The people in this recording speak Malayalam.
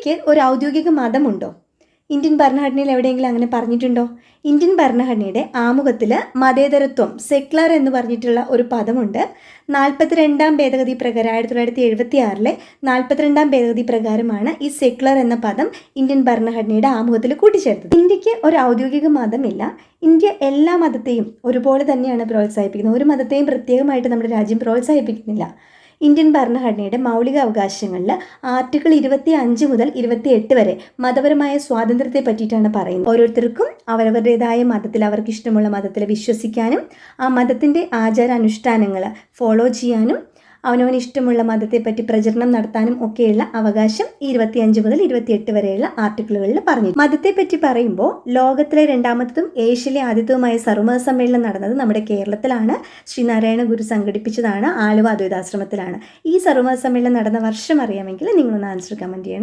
ഇന്ത്യക്ക് ഒരു ഔദ്യോഗിക മതമുണ്ടോ? ഇന്ത്യൻ ഭരണഘടനയിൽ എവിടെയെങ്കിലും അങ്ങനെ പറഞ്ഞിട്ടുണ്ടോ? ഇന്ത്യൻ ഭരണഘടനയുടെ ആമുഖത്തിൽ മതേതരത്വം, സെക്യുലർ എന്ന് പറഞ്ഞിട്ടുള്ള ഒരു പദമുണ്ട്. 42ാം ഭേദഗതി പ്രകാരം 1976 42ാം ഭേദഗതി പ്രകാരമാണ് ഈ സെക്യുലർ എന്ന പദം ഇന്ത്യൻ ഭരണഘടനയുടെ ആമുഖത്തിൽ കൂട്ടിച്ചേർത്തത്. ഇന്ത്യക്ക് ഒരു ഔദ്യോഗിക മതമില്ല. ഇന്ത്യ എല്ലാ മതത്തെയും ഒരുപോലെ തന്നെയാണ് പ്രോത്സാഹിപ്പിക്കുന്നത്. ഒരു മതത്തെയും പ്രത്യേകമായിട്ട് നമ്മുടെ രാജ്യം പ്രോത്സാഹിപ്പിക്കുന്നില്ല. ഇന്ത്യൻ ഭരണഘടനയുടെ മൗലിക അവകാശങ്ങളിൽ ആർട്ടിക്കിൾ 25 മുതൽ 28 വരെ മതപരമായ സ്വാതന്ത്ര്യത്തെ പറ്റിയിട്ടാണ് പറയുന്നത്. ഓരോരുത്തർക്കും അവരവരുടേതായ മതത്തിൽ, അവർക്ക് ഇഷ്ടമുള്ള മതത്തിൽ വിശ്വസിക്കാനും ആ മതത്തിൻ്റെ ആചാരാനുഷ്ഠാനങ്ങൾ ഫോളോ ചെയ്യാനും അവനവന് ഇഷ്ടമുള്ള മതത്തെപ്പറ്റി പ്രചരണം നടത്താനും ഒക്കെയുള്ള അവകാശം 25 മുതൽ 28 വരെയുള്ള ആർട്ടിക്കിളുകളിൽ പറഞ്ഞു. മതത്തെപ്പറ്റി പറയുമ്പോൾ ലോകത്തിലെ രണ്ടാമത്തതും ഏഷ്യയിലെ ആദ്യത്തതുമായ സർവമത സമ്മേളനം നടന്നത് നമ്മുടെ കേരളത്തിലാണ്. ശ്രീനാരായണ ഗുരു സംഘടിപ്പിച്ചതാണ്. ആലുവ അദ്വൈതാശ്രമത്തിലാണ്. ഈ സർവമത സമ്മേളനം നടന്ന വർഷം അറിയാമെങ്കിൽ നിങ്ങളൊന്ന് ആൻസർ കമൻറ്റ് ചെയ്യണം.